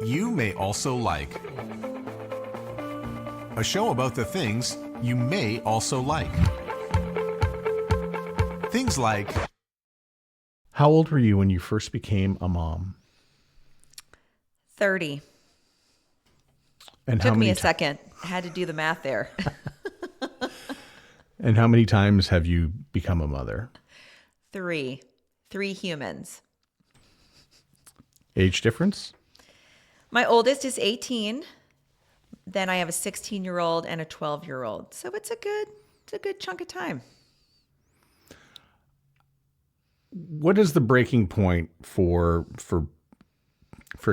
you may also like. A show about the things you may also like. Things like... How old were you when you first became a mom? 30. And Took me a second. I had to do the math there. And how many times have you become a mother? 3. 3 humans. Age difference? My oldest is 18. Then I have a 16-year-old and a 12-year-old. So it's a good chunk of time. What is the breaking point for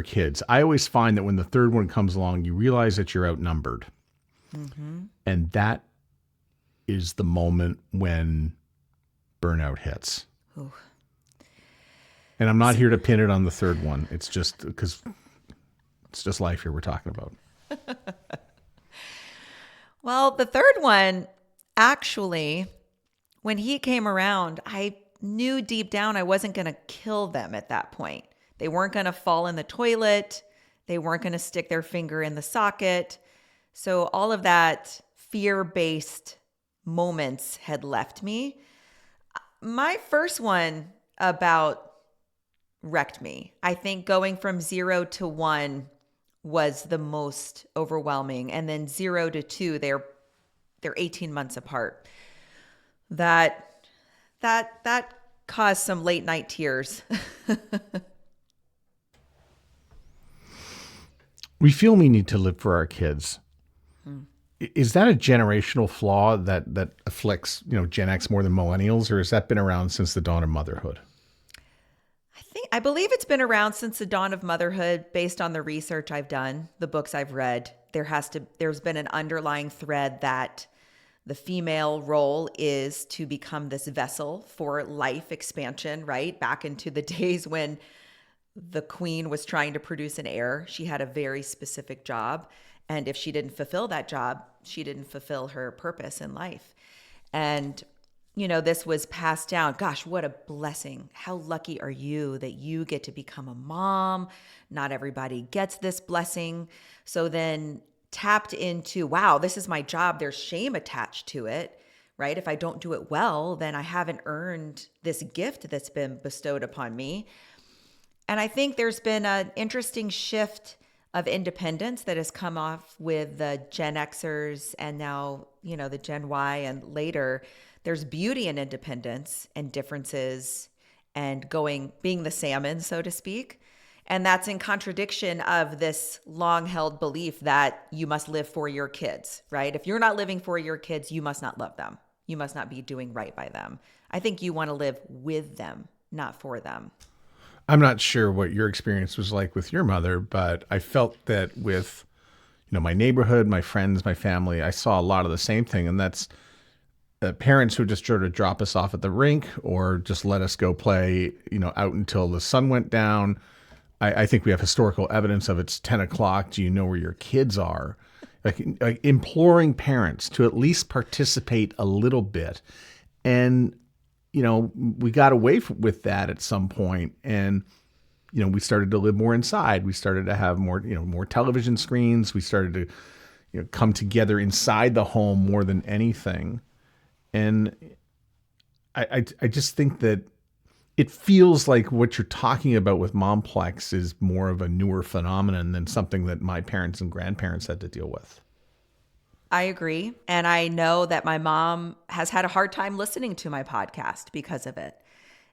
kids? I always find that when the third one comes along, you realize that you're outnumbered. Mm-hmm. And that is the moment when burnout hits. Ooh. And I'm not here to pin it on the third one. It's just because it's just life here we're talking about. Well, the third one, actually, when he came around, I knew deep down I wasn't going to kill them at that point. They weren't going to fall in the toilet. They weren't going to stick their finger in the socket. So all of that fear-based moments had left me. My first one about wrecked me. I think going from 0 to 1 was the most overwhelming. And then 0 to 2, they're 18 months apart. That caused some late night tears. We feel we need to live for our kids. Is that a generational flaw that afflicts, Gen X more than millennials, or has that been around since the dawn of motherhood? I believe it's been around since the dawn of motherhood based on the research I've done, the books I've read. There's been an underlying thread that the female role is to become this vessel for life expansion, right? Back into the days when the queen was trying to produce an heir. She had a very specific job. And if she didn't fulfill that job, she didn't fulfill her purpose in life. And, this was passed down. Gosh, what a blessing. How lucky are you that you get to become a mom? Not everybody gets this blessing. So then tapped into, wow, this is my job. There's shame attached to it, right? If I don't do it well, then I haven't earned this gift that's been bestowed upon me. And I think there's been an interesting shift of independence that has come off with the Gen Xers and now, the Gen Y and later. There's beauty in independence and differences and being the salmon, so to speak. And that's in contradiction of this long-held belief that you must live for your kids, right? If you're not living for your kids, you must not love them. You must not be doing right by them. I think you want to live with them, not for them. I'm not sure what your experience was like with your mother, but I felt that with, my neighborhood, my friends, my family, I saw a lot of the same thing. And that's parents who just sort of drop us off at the rink or just let us go play, out until the sun went down. I think we have historical evidence of it's 10 o'clock. Do you know where your kids are? Like imploring parents to at least participate a little bit. And we got away with that at some point, and we started to live more inside. We started to have more television screens. We started to come together inside the home more than anything. And I just think that it feels like what you're talking about with Momplex is more of a newer phenomenon than something that my parents and grandparents had to deal with. I agree. And I know that my mom has had a hard time listening to my podcast because of it.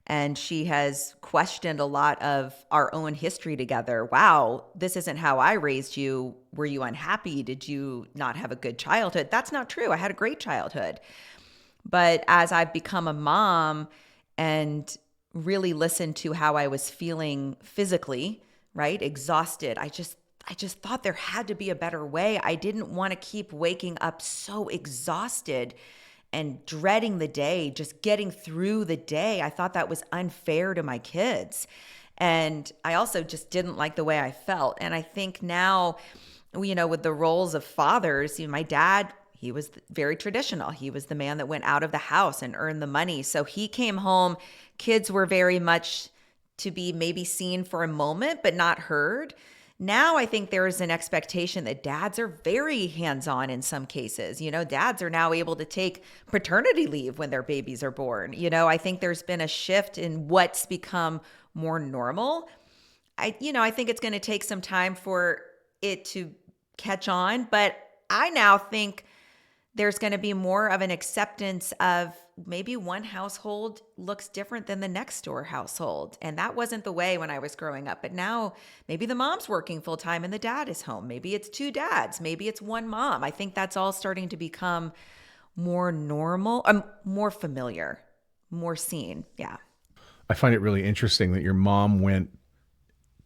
And she has questioned a lot of our own history together. Wow, this isn't how I raised you. Were you unhappy? Did you not have a good childhood? That's not true. I had a great childhood. But as I've become a mom and really listened to how I was feeling physically, right? Exhausted. I just thought there had to be a better way. I didn't want to keep waking up so exhausted and dreading the day, just getting through the day. I thought that was unfair to my kids. And I also just didn't like the way I felt. And I think now, with the roles of fathers, my dad, he was very traditional. He was the man that went out of the house and earned the money. So he came home. Kids were very much to be maybe seen for a moment, but not heard. Now I think there is an expectation that dads are very hands-on in some cases. Dads are now able to take paternity leave when their babies are born. I think there's been a shift in what's become more normal. I think it's going to take some time for it to catch on, but I now think there's going to be more of an acceptance of maybe one household looks different than the next door household. And that wasn't the way when I was growing up. But now maybe the mom's working full time and the dad is home. Maybe it's two dads. Maybe it's one mom. I think that's all starting to become more normal, more familiar, more seen. Yeah. I find it really interesting that your mom went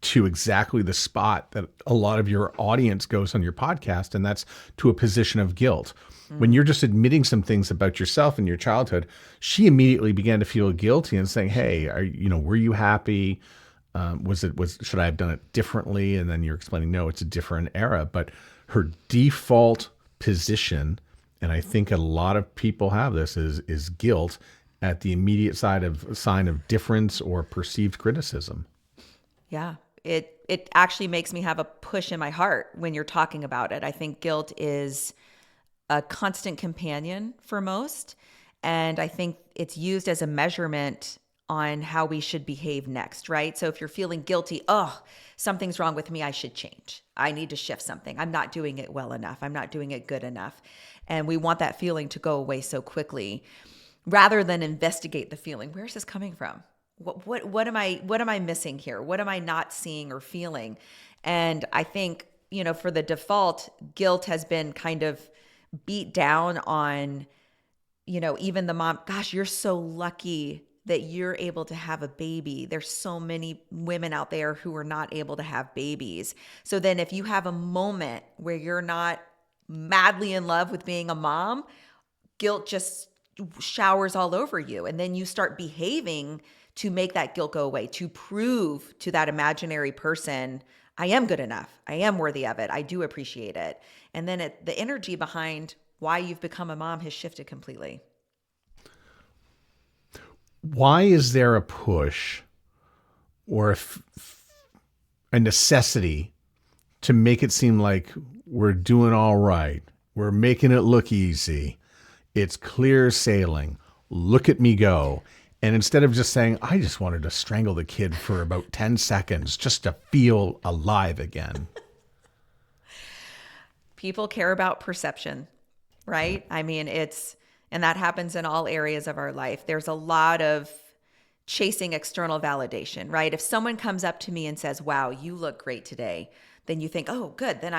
to exactly the spot that a lot of your audience goes on your podcast, and that's to a position of guilt. When you're just admitting some things about yourself and your childhood, she immediately began to feel guilty and saying, "Hey, were you happy? Should I have done it differently?" And then you're explaining, no, it's a different era. But her default position, and I think a lot of people have this, is guilt at the immediate sign of difference or perceived criticism. Yeah. It actually makes me have a push in my heart when you're talking about it. I think guilt is a constant companion for most. And I think it's used as a measurement on how we should behave next, right? So if you're feeling guilty, something's wrong with me, I should change. I need to shift something. I'm not doing it well enough. I'm not doing it good enough. And we want that feeling to go away so quickly rather than investigate the feeling. Where's this coming from? What am I missing here? What am I not seeing or feeling? And I think, for the default, guilt has been kind of beat down on, even the mom. Gosh, you're so lucky that you're able to have a baby. There's so many women out there who are not able to have babies. So then if you have a moment where you're not madly in love with being a mom, guilt just showers all over you. And then you start behaving to make that guilt go away, to prove to that imaginary person, I am good enough. I am worthy of it. I do appreciate it. And then the energy behind why you've become a mom has shifted completely. Why is there a push or a necessity to make it seem like we're doing all right? We're making it look easy. It's clear sailing. Look at me go. And instead of just saying, I just wanted to strangle the kid for about 10 seconds just to feel alive again. People care about perception, right? I mean, and that happens in all areas of our life. There's a lot of chasing external validation, right? If someone comes up to me and says, wow, you look great today, then you think, oh, good. Then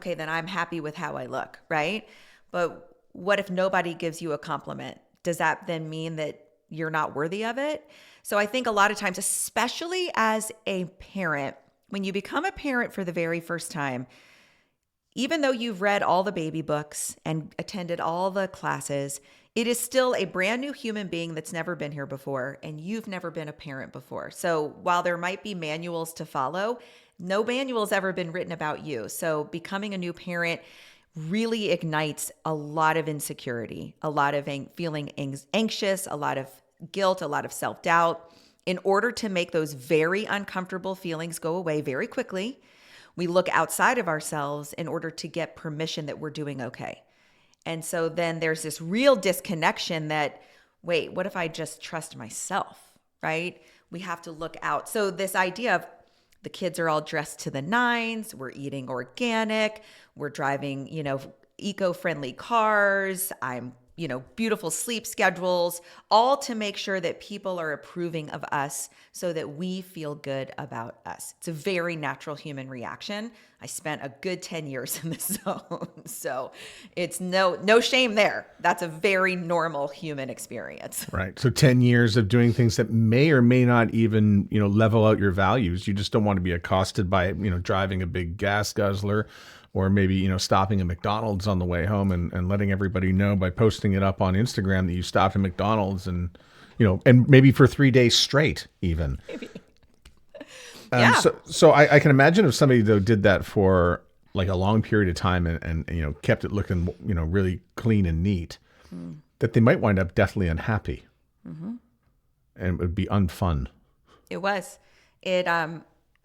then I'm happy with how I look, right? But what if nobody gives you a compliment? Does that then mean that you're not worthy of it? So I think a lot of times, especially as a parent, when you become a parent for the very first time, even though you've read all the baby books and attended all the classes, it is still a brand new human being that's never been here before, and you've never been a parent before. So while there might be manuals to follow, no manual's ever been written about you. So becoming a new parent really ignites a lot of insecurity, a lot of feeling anxious, a lot of guilt, a lot of self-doubt. In order to make those very uncomfortable feelings go away very quickly, we look outside of ourselves in order to get permission that we're doing okay. And so then there's this real disconnection that, wait, what if I just trust myself, right? We have to look out. So this idea of the kids are all dressed to the nines, we're eating organic, we're driving, eco-friendly cars, I'm beautiful sleep schedules, all to make sure that people are approving of us so that we feel good about us. It's a very natural human reaction. I spent a good 10 years in this zone. So it's no shame there. That's a very normal human experience. Right. So 10 years of doing things that may or may not even, level out your values. You just don't want to be accosted by, driving a big gas guzzler, or maybe, stopping at McDonald's on the way home and letting everybody know by posting it up on Instagram that you stopped at McDonald's and, and maybe for 3 days straight even. Maybe. Yeah. So I can imagine if somebody, though, did that for like a long period of time and kept it looking, really clean and neat, that they might wind up deathly unhappy. Mm-hmm. And it would be unfun. It was.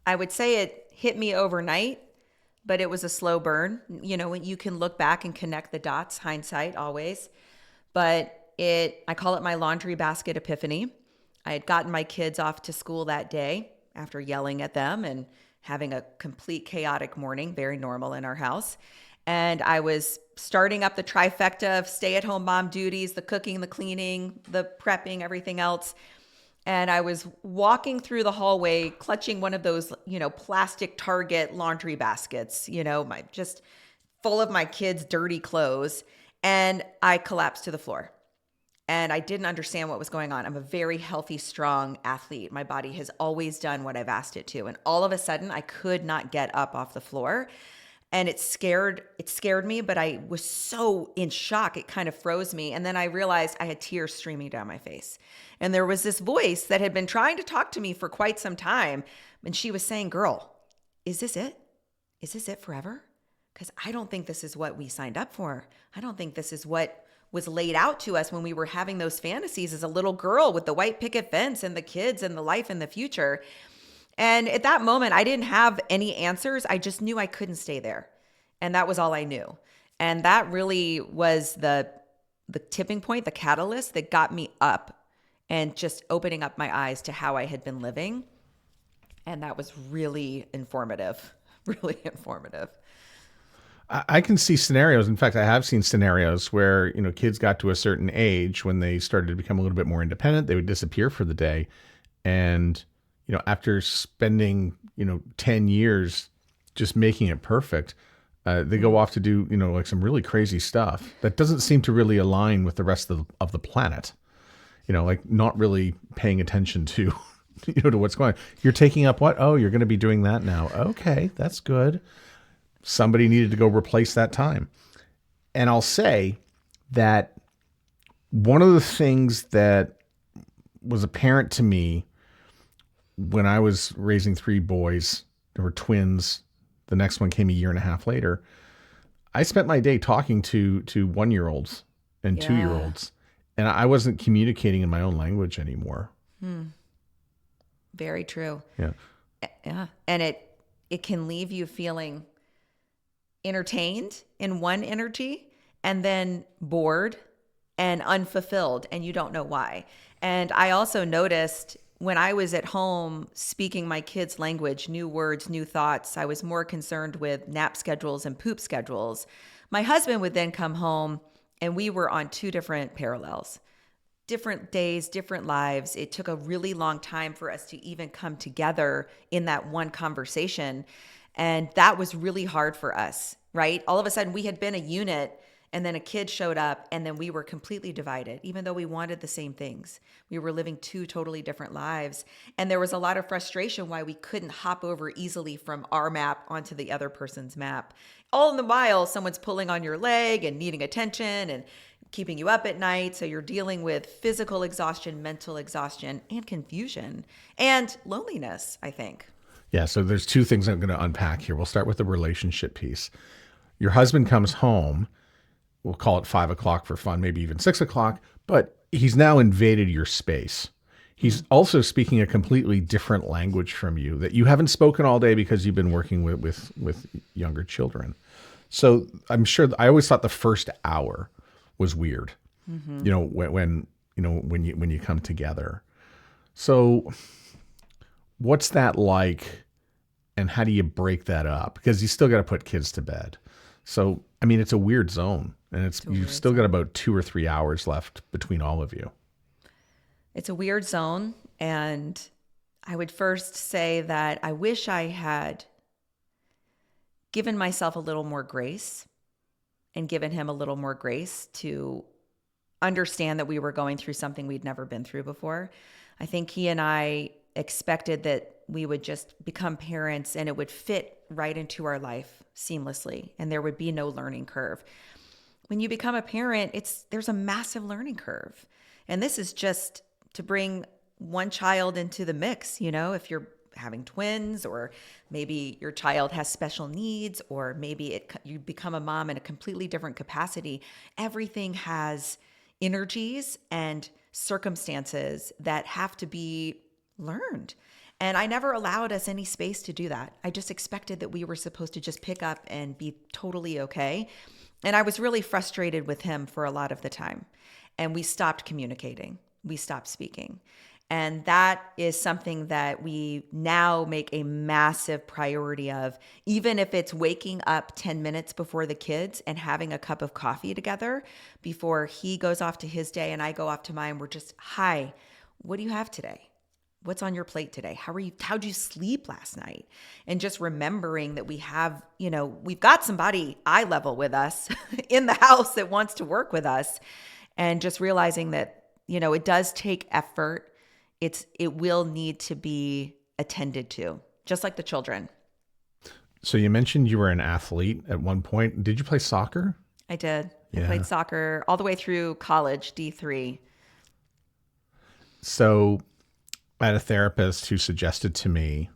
I would say it hit me overnight, but it was a slow burn. You know, when you can look back and connect the dots, hindsight always. But I call it my laundry basket epiphany. I had gotten my kids off to school that day after yelling at them and having a complete chaotic morning, very normal in our house. And I was starting up the trifecta of stay-at-home mom duties, the cooking, the cleaning, the prepping, everything else. And I was walking through the hallway, clutching one of those, plastic Target laundry baskets, just full of my kids' dirty clothes. And I collapsed to the floor. And I didn't understand what was going on. I'm a very healthy, strong athlete. My body has always done what I've asked it to. And all of a sudden, I could not get up off the floor. And it scared me, but I was so in shock, it kind of froze me. And then I realized I had tears streaming down my face. And there was this voice that had been trying to talk to me for quite some time. And she was saying, girl, is this it? Is this it forever? Because I don't think this is what we signed up for. I don't think this is what was laid out to us when we were having those fantasies as a little girl with the white picket fence and the kids and the life in the future. And at that moment, I didn't have any answers. I just knew I couldn't stay there. And that was all I knew. And that really was the tipping point, the catalyst that got me up and just opening up my eyes to how I had been living. And that was really informative, really informative. I can see scenarios. In fact, I have seen scenarios where, kids got to a certain age when they started to become a little bit more independent, they would disappear for the day. And, after spending, 10 years just making it perfect, they go off to do, like some really crazy stuff that doesn't seem to really align with the rest of the planet, like not really paying attention to, to what's going on. You're taking up what? Oh, you're going to be doing that now. Okay, that's good. Somebody needed to go replace that time. And I'll say that one of the things that was apparent to me when I was raising 3 boys, there were twins. The next one came a year and a half later. I spent my day talking to 1-year-olds and 2-year-olds, and I wasn't communicating in my own language anymore. Very true. Yeah. Yeah. And it can leave you feeling entertained in one energy and then bored and unfulfilled, and you don't know why. And I also noticed when I was at home speaking my kids' language, new words, new thoughts, I was more concerned with nap schedules and poop schedules. My husband would then come home and we were on 2 different parallels, different days, different lives. It took a really long time for us to even come together in that one conversation. And that was really hard for us, right? All of a sudden we had been a unit and then a kid showed up and then we were completely divided, even though we wanted the same things. We were living 2 totally different lives. And there was a lot of frustration why we couldn't hop over easily from our map onto the other person's map. All in the while, someone's pulling on your leg and needing attention and keeping you up at night. So you're dealing with physical exhaustion, mental exhaustion, and confusion and loneliness, I think. Yeah, so there's 2 things I'm going to unpack here. We'll start with the relationship piece. Your husband comes home, we'll call it 5 o'clock for fun, maybe even 6 o'clock, but he's now invaded your space. He's also speaking a completely different language from you that you haven't spoken all day because you've been working with younger children. So I'm sure I always thought the first hour was weird, when you come together. So what's that like? And how do you break that up? Because you still got to put kids to bed. So, I mean, it's a weird zone, and you've still got about 2 or 3 hours left between all of you. It's a weird zone. And I would first say that I wish I had given myself a little more grace and given him a little more grace to understand that we were going through something we'd never been through before. I think he and I expected that we would just become parents and it would fit right into our life seamlessly and there would be no learning curve. When you become a parent, there's a massive learning curve. And this is just to bring one child into the mix, if you're having twins or maybe your child has special needs or maybe you become a mom in a completely different capacity. Everything has energies and circumstances that have to be learned. And I never allowed us any space to do that. I just expected that we were supposed to just pick up and be totally okay. And I was really frustrated with him for a lot of the time. And we stopped communicating. We stopped speaking. And that is something that we now make a massive priority of, even if it's waking up 10 minutes before the kids and having a cup of coffee together before he goes off to his day and I go off to mine. We're just, hi, what do you have today? What's on your plate today? How'd you sleep last night? And just remembering that we have, we've got somebody eye level with us in the house that wants to work with us. And just realizing that, it does take effort. It will need to be attended to, just like the children. So you mentioned you were an athlete at one point. Did you play soccer? I did. Yeah. I played soccer all the way through college, D3. So I had a therapist who suggested to me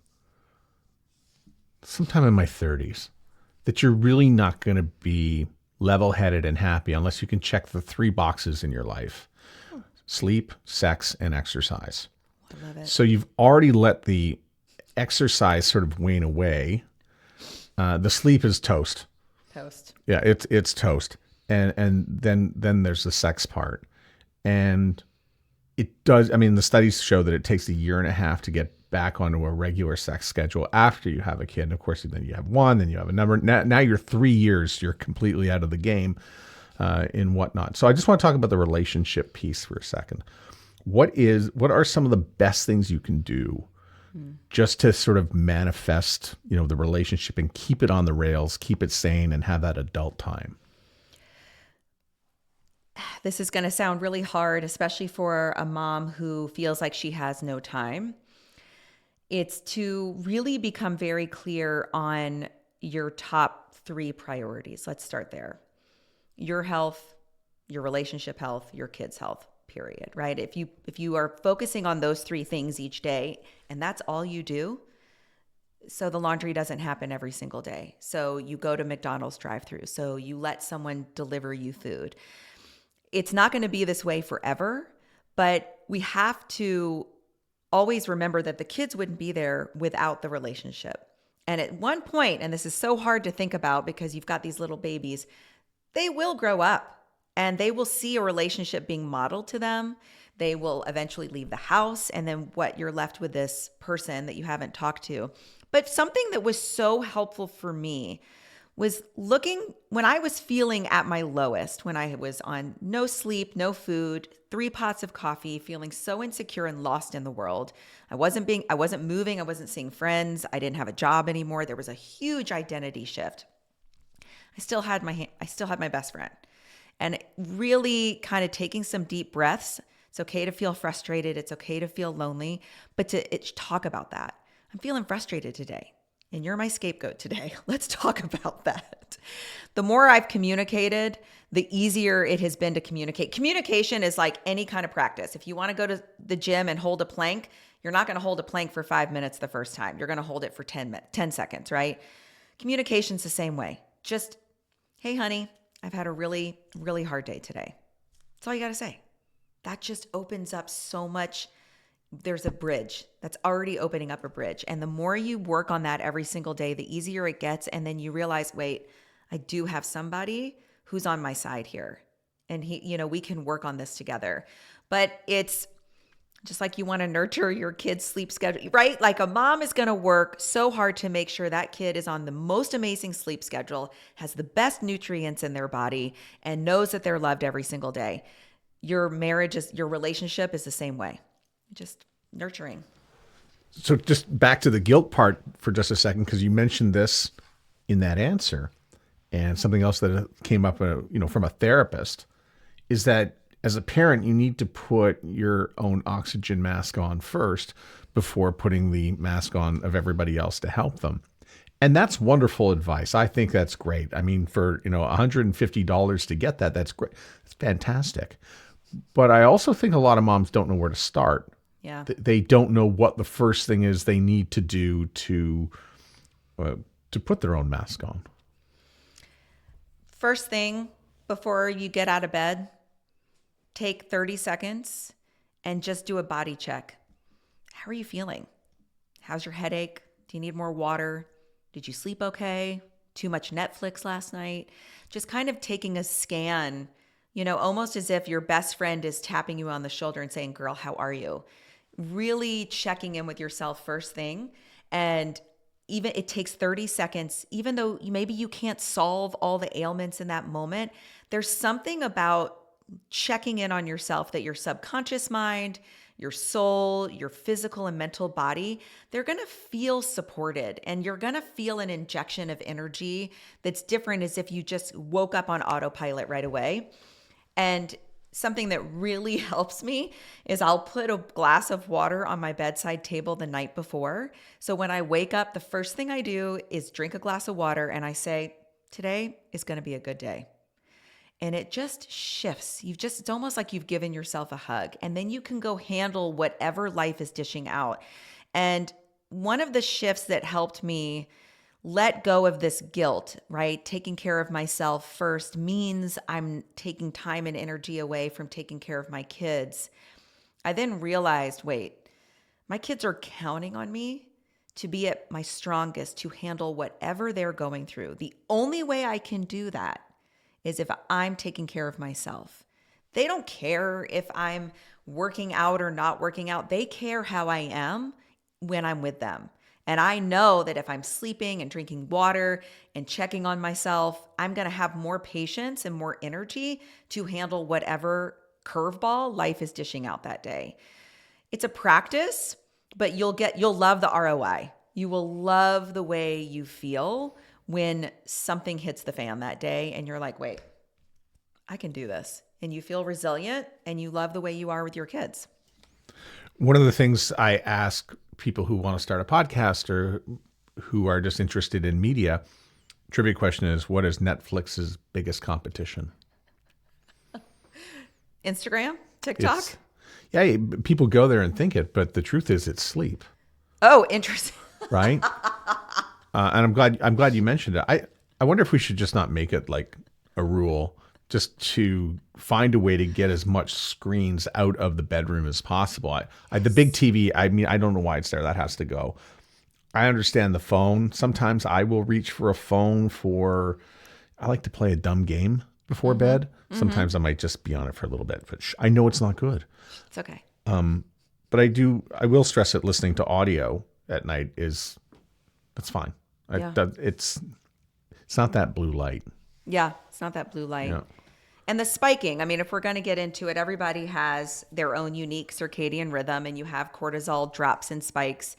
sometime in my 30s that you're really not going to be level-headed and happy unless you can check the 3 boxes in your life: sleep, sex, and exercise. I love it. So you've already let the exercise sort of wane away. The sleep is toast. Toast. Yeah, it's toast. And then there's the sex part. And it does, the studies show that it takes 1.5 years to get back onto a regular sex schedule after you have a kid. And of course, then you have one, then you have a number. Now you're 3 years, you're completely out of the game in whatnot. So I just want to talk about the relationship piece for a second. What are some of the best things you can do just to sort of manifest, the relationship and keep it on the rails, keep it sane, and have that adult time? This is going to sound really hard, especially for a mom who feels like she has no time. It's to really become very clear on your top 3 priorities. Let's start there. Your health, your relationship health, your kids' health, period, right? If you are focusing on those 3 things each day and that's all you do, so the laundry doesn't happen every single day. So you go to McDonald's drive-thru. So you let someone deliver you food. It's not going to be this way forever, but we have to always remember that the kids wouldn't be there without the relationship. And at one point, and this is so hard to think about because you've got these little babies, they will grow up and they will see a relationship being modeled to them. They will eventually leave the house, and then you're left with this person that you haven't talked to. But something that was so helpful for me was looking when I was feeling at my lowest, when I was on no sleep, no food, 3 pots of coffee, feeling so insecure and lost in the world. I wasn't moving. I wasn't seeing friends. I didn't have a job anymore. There was a huge identity shift. I still had my best friend, and really kind of taking some deep breaths. It's okay to feel frustrated. It's okay to feel lonely, but to talk about that. I'm feeling frustrated today. And you're my scapegoat today. Let's talk about that. The more I've communicated, the easier it has been to communicate. Communication is like any kind of practice. If you want to go to the gym and hold a plank, you're not going to hold a plank for 5 minutes the first time. You're going to hold it for 10 seconds, right? Communication's the same way. Just, hey, honey, I've had a really, really hard day today. That's all you got to say. That just opens up so much. There's a bridge that's already opening up a bridge. And the more you work on that every single day, the easier it gets. And then you realize, wait, I do have somebody who's on my side here. And we can work on this together. But it's just like you want to nurture your kid's sleep schedule, right? Like a mom is going to work so hard to make sure that kid is on the most amazing sleep schedule, has the best nutrients in their body, and knows that they're loved every single day. Your relationship is the same way. Just nurturing. So just back to the guilt part for just a second, because you mentioned this in that answer, and something else that came up, from a therapist, is that as a parent, you need to put your own oxygen mask on first before putting the mask on of everybody else to help them. And that's wonderful advice. I think that's great. I mean, for, $150 to get that, that's great. It's fantastic. But I also think a lot of moms don't know where to start. Yeah. They don't know what the first thing is they need to do to put their own mask on. First thing, before you get out of bed, take 30 seconds and just do a body check. How are you feeling? How's your headache? Do you need more water? Did you sleep okay? Too much Netflix last night? Just kind of taking a scan, almost as if your best friend is tapping you on the shoulder and saying, girl, how are you? Really checking in with yourself first thing. And even it takes 30 seconds, even though maybe you can't solve all the ailments in that moment, there's something about checking in on yourself that your subconscious mind, your soul, your physical and mental body, they're going to feel supported, and you're going to feel an injection of energy that's different as if you just woke up on autopilot right away. And something that really helps me is I'll put a glass of water on my bedside table the night before. So when I wake up, the first thing I do is drink a glass of water and I say, today is going to be a good day. And it just shifts. It's almost like you've given yourself a hug, and then you can go handle whatever life is dishing out. And one of the shifts that helped me let go of this guilt, right? Taking care of myself first means I'm taking time and energy away from taking care of my kids. I then realized, wait, my kids are counting on me to be at my strongest, to handle whatever they're going through. The only way I can do that is if I'm taking care of myself. They don't care if I'm working out or not working out. They care how I am when I'm with them. And I know that if I'm sleeping and drinking water and checking on myself, I'm going to have more patience and more energy to handle whatever curveball life is dishing out that day. It's a practice, but you'll love the ROI. You will love the way you feel when something hits the fan that day and you're like, wait, I can do this. And you feel resilient and you love the way you are with your kids. One of the things I ask people who want to start a podcast or who are just interested in media, trivia question is, what is Netflix's biggest competition? Instagram? TikTok? People go there and think it, but the truth is it's sleep. Oh, interesting. Right? And I'm glad you mentioned it. I wonder if we should just not make it like a rule, just to find a way to get as much screens out of the bedroom as possible. The big TV, I mean, I don't know why it's there. That has to go. I understand the phone. Sometimes I will reach for a phone I like to play a dumb game before bed. Sometimes I might just be on it for a little bit, but I know it's not good. It's okay. But I will stress that listening to audio at night that's fine. It's not that blue light. Yeah, it's not that blue light. Yeah. And the spiking, I mean, if we're going to get into it, everybody has their own unique circadian rhythm, and you have cortisol drops and spikes.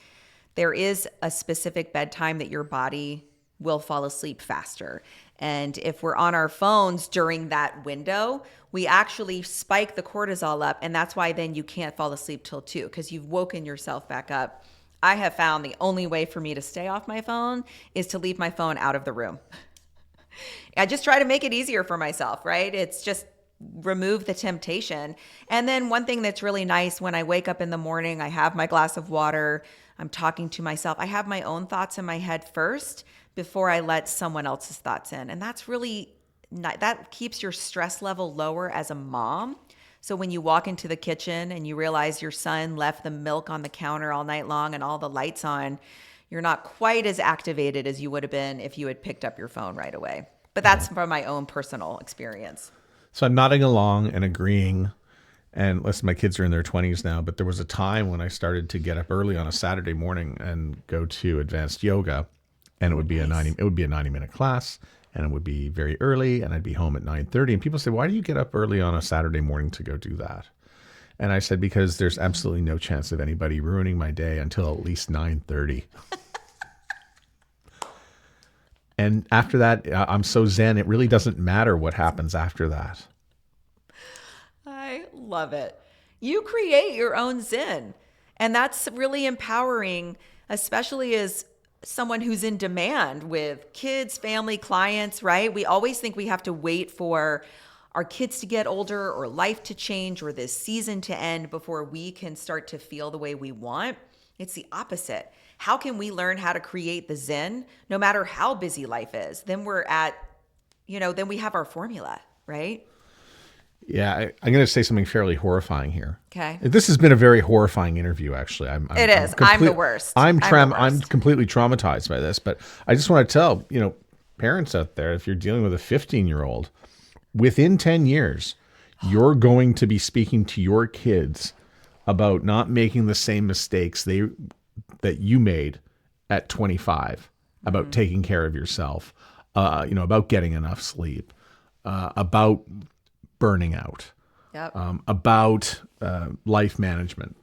There is a specific bedtime that your body will fall asleep faster. And if we're on our phones during that window, we actually spike the cortisol up. And that's why then you can't fall asleep till 2, because you've woken yourself back up. I have found the only way for me to stay off my phone is to leave my phone out of the room. I just try to make it easier for myself, right? It's just remove the temptation. And then one thing that's really nice, when I wake up in the morning, I have my glass of water, I'm talking to myself. I have my own thoughts in my head first before I let someone else's thoughts in. And that's really, that keeps your stress level lower as a mom. So when you walk into the kitchen and you realize your son left the milk on the counter all night long and all the lights on, you're not quite as activated as you would have been if you had picked up your phone right away. But that's from my own personal experience. So I'm nodding along and agreeing. And listen, my kids are in their 20s now, but there was a time when I started to get up early on a Saturday morning and go to advanced yoga, and it would be a 90-minute class, and it would be very early, and I'd be home at 9:30. And people say, "Why do you get up early on a Saturday morning to go do that?" And I said, because there's absolutely no chance of anybody ruining my day until at least 9:30. And after that, I'm so zen, it really doesn't matter what happens after that. I love it. You create your own zen. And that's really empowering, especially as someone who's in demand with kids, family, clients, right? We always think we have to wait for our kids to get older or life to change or this season to end before we can start to feel the way we want. It's the opposite. How can we learn how to create the zen no matter how busy life is? Then we're then we have our formula, right? Yeah, I'm going to say something fairly horrifying here. Okay. This has been a very horrifying interview, actually. It is. I'm the worst. I'm completely traumatized by this, but I just want to tell, parents out there, if you're dealing with a 15-year-old, within 10 years, you're going to be speaking to your kids about not making the same mistakes that you made at 25, about taking care of yourself, about getting enough sleep, about burning out, Yep. about life management,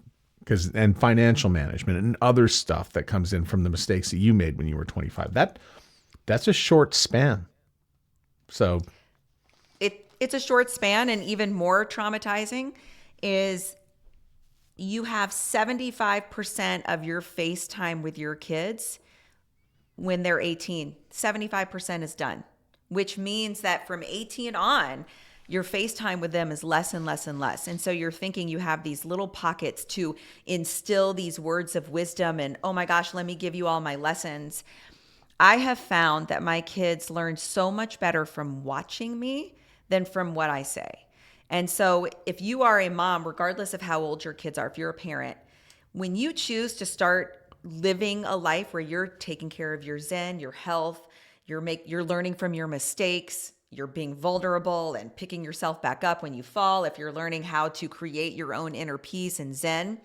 and financial management and other stuff that comes in from the mistakes that you made when you were 25. That's a short span. So It's a short span, and even more traumatizing is you have 75% of your face time with your kids when they're 18. 75% is done, which means that from 18 on, your FaceTime with them is less and less and less. And so you're thinking you have these little pockets to instill these words of wisdom and, oh my gosh, let me give you all my lessons. I have found that my kids learn so much better from watching me than from what I say. And so if you are a mom, regardless of how old your kids are, if you're a parent, when you choose to start living a life where you're taking care of your zen, your health, you're learning from your mistakes, you're being vulnerable and picking yourself back up when you fall, if you're learning how to create your own inner peace and zen,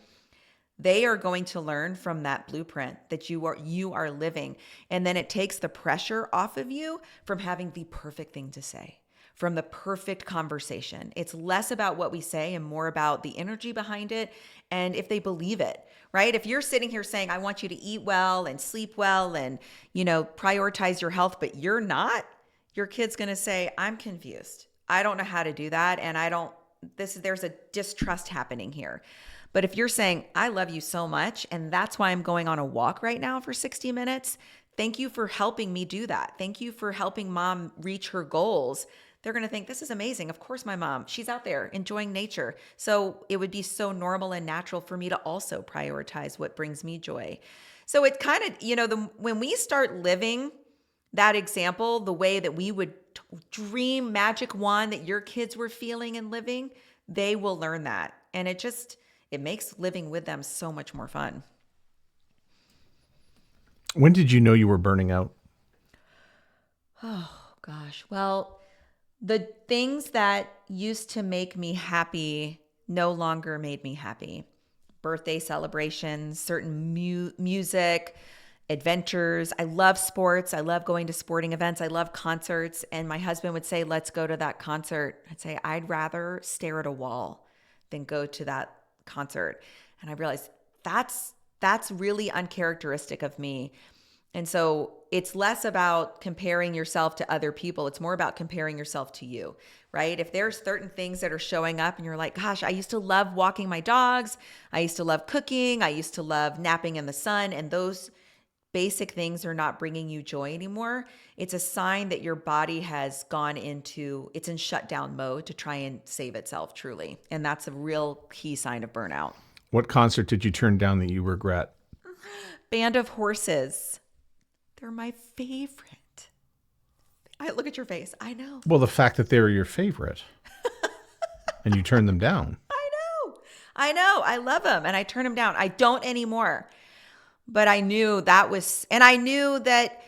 they are going to learn from that blueprint that you are living. And then it takes the pressure off of you from having the perfect thing to say, from the perfect conversation. It's less about what we say and more about the energy behind it and if they believe it, right? If you're sitting here saying, I want you to eat well and sleep well and, prioritize your health, but you're not, your kid's going to say, I'm confused. I don't know how to do that. And there's a distrust happening here. But if you're saying, I love you so much, and that's why I'm going on a walk right now for 60 minutes, thank you for helping me do that. Thank you for helping mom reach her goals. They're going to think, this is amazing. Of course, my mom, she's out there enjoying nature. So it would be so normal and natural for me to also prioritize what brings me joy. So it kind of, when we start living that example, the way that we would dream magic wand that your kids were feeling and living, they will learn that. And it makes living with them so much more fun. when did you know you were burning out? Oh, gosh. Well, the things that used to make me happy no longer made me happy. Birthday celebrations, certain music, adventures. I love sports. I love going to sporting events. I love concerts. And my husband would say, let's go to that concert. I'd say, I'd rather stare at a wall than go to that concert. And I realized that's really uncharacteristic of me. And so it's less about comparing yourself to other people. It's more about comparing yourself to you, right? If there's certain things that are showing up and you're like, gosh, I used to love walking my dogs. I used to love cooking. I used to love napping in the sun. And those basic things are not bringing you joy anymore. It's a sign that your body has gone it's in shutdown mode to try and save itself truly. And that's a real key sign of burnout. What concert did you turn down that you regret? Band of Horses. They're my favorite. I look at your face. I know. Well, the fact that they were your favorite and you turned them down. I know. I love them and I turn them down. I don't anymore. But I knew I knew that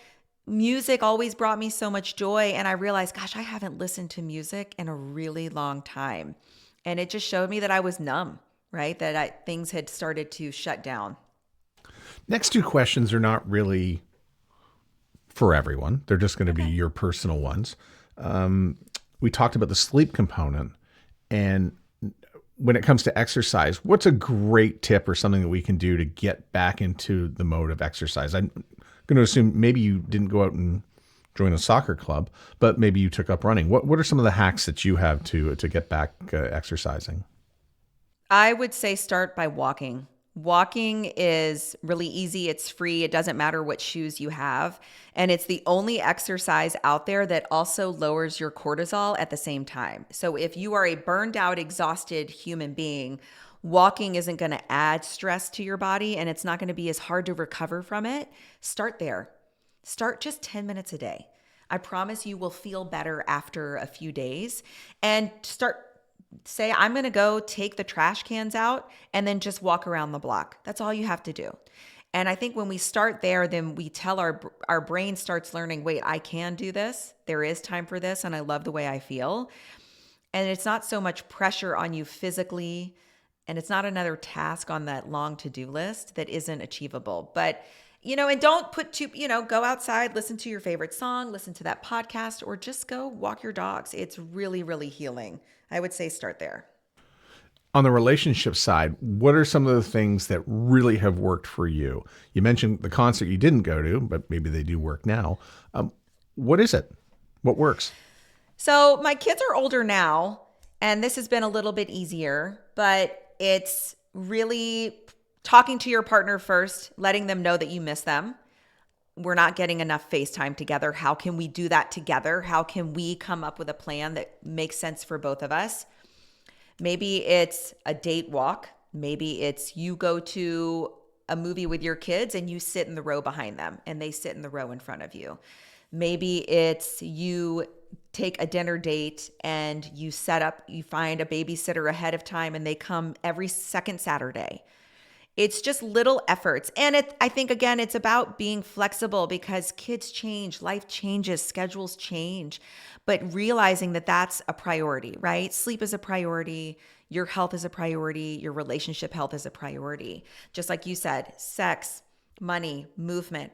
music always brought me so much joy. And I realized, gosh, I haven't listened to music in a really long time. And it just showed me that I was numb, right? That things had started to shut down. Next two questions are not really for everyone. They're just going to be your personal ones. We talked about the sleep component. And when it comes to exercise, what's a great tip or something that we can do to get back into the mode of exercise? I'm going to assume maybe you didn't go out and join a soccer club, but maybe you took up running. What are some of the hacks that you have to get back exercising? I would say start by walking. Walking is really easy. It's free. It doesn't matter what shoes you have. And it's the only exercise out there that also lowers your cortisol at the same time. So if you are a burned out, exhausted human being, walking isn't going to add stress to your body and it's not going to be as hard to recover from it. Start there. Start just 10 minutes a day. I promise you will feel better after a few days, and start say, I'm going to go take the trash cans out and then just walk around the block. That's all you have to do. And I think when we start there, then we tell our brain starts learning, wait, I can do this. There is time for this. And I love the way I feel. And it's not so much pressure on you physically. And it's not another task on that long to-do list that isn't achievable. But, and don't put go outside, listen to your favorite song, listen to that podcast, or just go walk your dogs. It's really, really healing. I would say start there. On the relationship side, what are some of the things that really have worked for you? You mentioned the concert you didn't go to, but maybe they do work now. What is it? What works? So my kids are older now, and this has been a little bit easier, but it's really talking to your partner first, letting them know that you miss them. We're not getting enough FaceTime together. How can we do that together? How can we come up with a plan that makes sense for both of us? Maybe it's a date walk. Maybe it's you go to a movie with your kids and you sit in the row behind them and they sit in the row in front of you. Maybe it's you take a dinner date and you find a babysitter ahead of time and they come every second Saturday. It's just little efforts. And I think, again, it's about being flexible because kids change, life changes, schedules change, but realizing that that's a priority, right? Sleep is a priority. Your health is a priority. Your relationship health is a priority. Just like you said, sex, money, movement,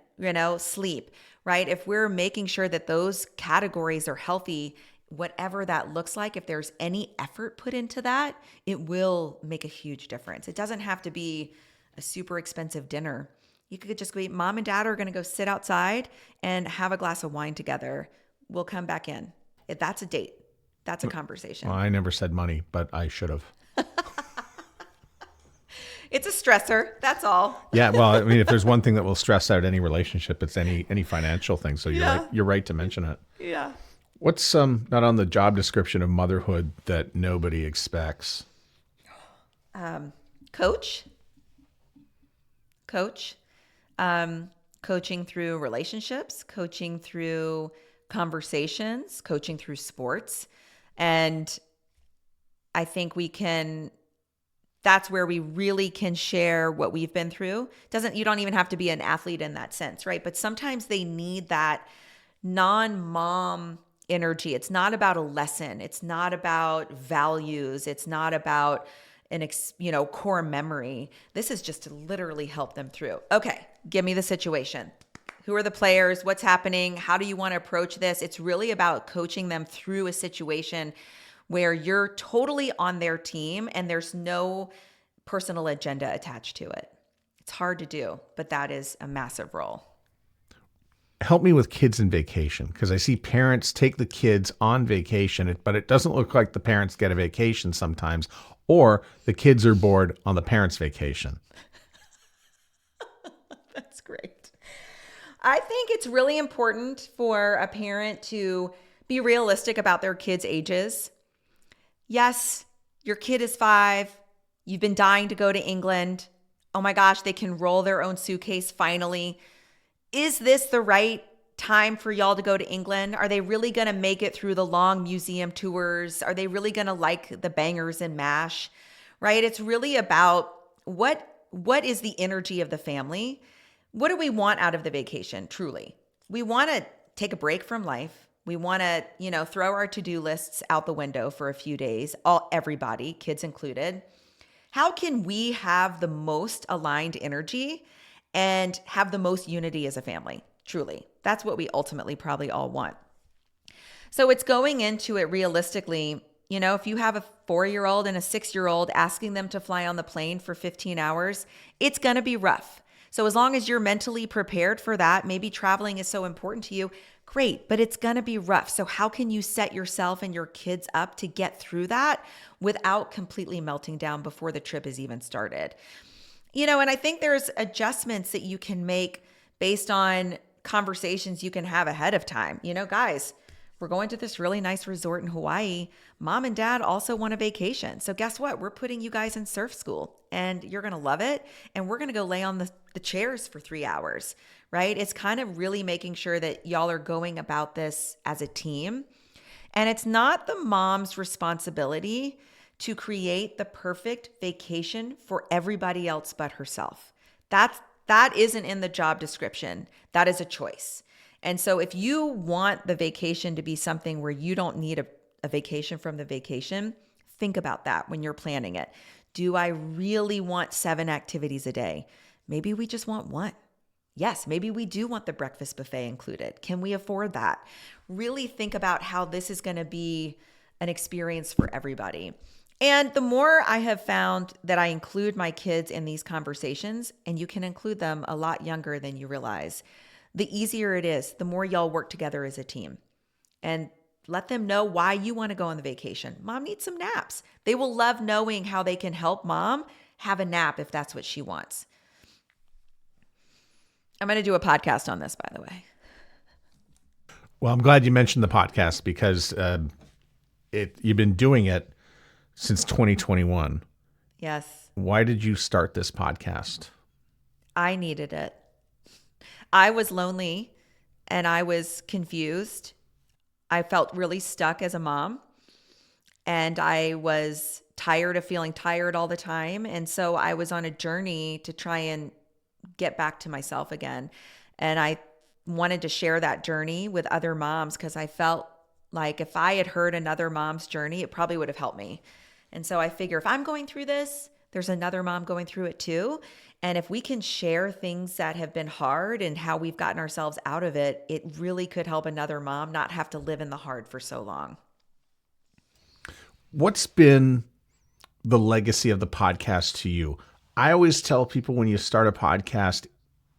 sleep, right? If we're making sure that those categories are healthy, whatever that looks like, if there's any effort put into that, it will make a huge difference. It doesn't have to be a super expensive dinner. You could just go, mom and dad are going to go sit outside and have a glass of wine together. We'll come back in. If that's a date, that's a conversation. Well, I never said money, but I should have. It's a stressor. That's all. Yeah. Well, I mean, if there's one thing that will stress out any relationship, it's any financial thing. So you're right. You're right to mention it. Yeah. What's not on the job description of motherhood that nobody expects? Coach, coaching through relationships, coaching through conversations, coaching through sports. And I think that's where we really can share what we've been through. You don't even have to be an athlete in that sense, right? But sometimes they need that non-mom energy. It's not about a lesson. It's not about values. It's not about core memory. This is just to literally help them through. Okay, give me the situation. Who are the players? What's happening? How do you want to approach this? It's really about coaching them through a situation where you're totally on their team and there's no personal agenda attached to it. It's hard to do, but that is a massive role. Help me with kids and vacation, because I see parents take the kids on vacation, but it doesn't look like the parents get a vacation sometimes, or the kids are bored on the parents' vacation. That's great. I think it's really important for a parent to be realistic about their kids' ages. Yes, your kid is 5. You've been dying to go to England. Oh my gosh, they can roll their own suitcase finally. Is this the right time for y'all to go to England? Are they really going to make it through the long museum tours? Are they really going to like the bangers and mash? Right? It's really about what is the energy of the family? What do we want out of the vacation, truly? We want to take a break from life. We want to, throw our to-do lists out the window for a few days, everybody, kids included. How can we have the most aligned energy and have the most unity as a family? Truly. That's what we ultimately probably all want. So it's going into it realistically. If you have a 4-year-old and a 6-year-old, asking them to fly on the plane for 15 hours, it's going to be rough. So as long as you're mentally prepared for that, maybe traveling is so important to you, great, but it's going to be rough. So how can you set yourself and your kids up to get through that without completely melting down before the trip is even started? And I think there's adjustments that you can make based on conversations you can have ahead of time. Guys, we're going to this really nice resort in Hawaii. Mom and dad also want a vacation. So guess what? We're putting you guys in surf school and you're going to love it. And we're going to go lay on the chairs for 3 hours, right? It's kind of really making sure that y'all are going about this as a team. And it's not the mom's responsibility to create the perfect vacation for everybody else but herself. That isn't in the job description. That is a choice. And so if you want the vacation to be something where you don't need a vacation from the vacation, think about that when you're planning it. Do I really want 7 activities a day? Maybe we just want 1. Yes, maybe we do want the breakfast buffet included. Can we afford that? Really think about how this is going to be an experience for everybody. And the more I have found that I include my kids in these conversations, and you can include them a lot younger than you realize, the easier it is, the more y'all work together as a team. And let them know why you want to go on the vacation. Mom needs some naps. They will love knowing how they can help mom have a nap if that's what she wants. I'm going to do a podcast on this, by the way. Well, I'm glad you mentioned the podcast because you've been doing it since 2021. Yes. Why did you start this podcast? I needed it. I was lonely and I was confused. I felt really stuck as a mom and I was tired of feeling tired all the time. And so I was on a journey to try and get back to myself again. And I wanted to share that journey with other moms because I felt like if I had heard another mom's journey, it probably would have helped me. And so I figure if I'm going through this, there's another mom going through it too. And if we can share things that have been hard and how we've gotten ourselves out of it, it really could help another mom not have to live in the hard for so long. What's been the legacy of the podcast to you? I always tell people when you start a podcast,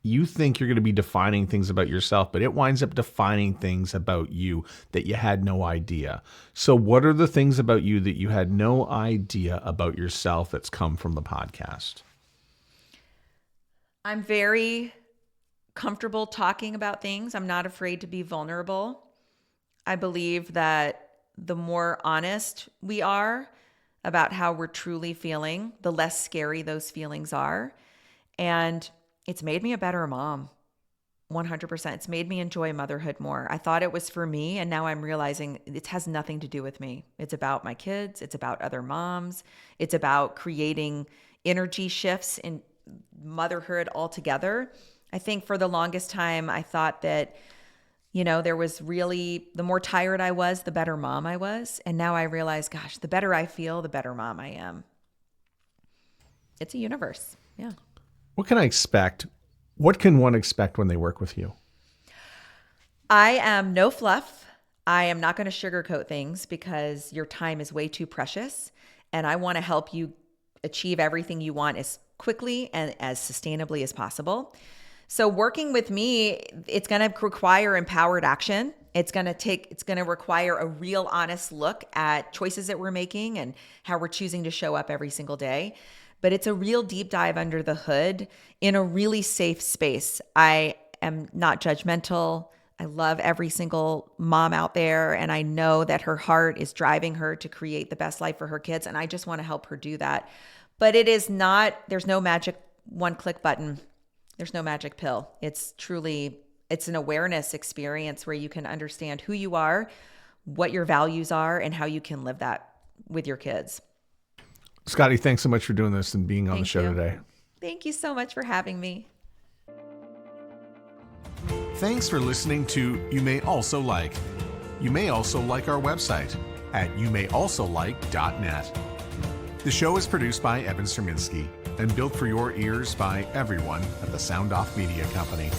you think you're going to be defining things about yourself, but it winds up defining things about you that you had no idea. So what are the things about you that you had no idea about yourself that's come from the podcast? I'm very comfortable talking about things. I'm not afraid to be vulnerable. I believe that the more honest we are about how we're truly feeling, the less scary those feelings are. And it's made me a better mom, 100%. It's made me enjoy motherhood more. I thought it was for me, and now I'm realizing it has nothing to do with me. It's about my kids. It's about other moms. It's about creating energy shifts in motherhood altogether. I think for the longest time, I thought that, there was really, the more tired I was, the better mom I was. And now I realize, gosh, the better I feel, the better mom I am. It's a universe. Yeah. What can I expect? What can one expect when they work with you? I am no fluff. I am not going to sugarcoat things because your time is way too precious. And I want to help you achieve everything you want as quickly and as sustainably as possible. So working with me, it's going to require empowered action. It's going to require a real honest look at choices that we're making and how we're choosing to show up every single day. But it's a real deep dive under the hood in a really safe space. I am not judgmental. I love every single mom out there, and I know that her heart is driving her to create the best life for her kids, and I just want to help her do that. But there's no magic one-click button. There's no magic pill. It's an awareness experience where you can understand who you are, what your values are, and how you can live that with your kids. Scottie, thanks so much for doing this and being on the show today. Thank you so much for having me. Thanks for listening to You May Also Like. You may also like our website at youmayalsolike.net. The show is produced by Evan Serminski and built for your ears by everyone at the Sound Off Media Company.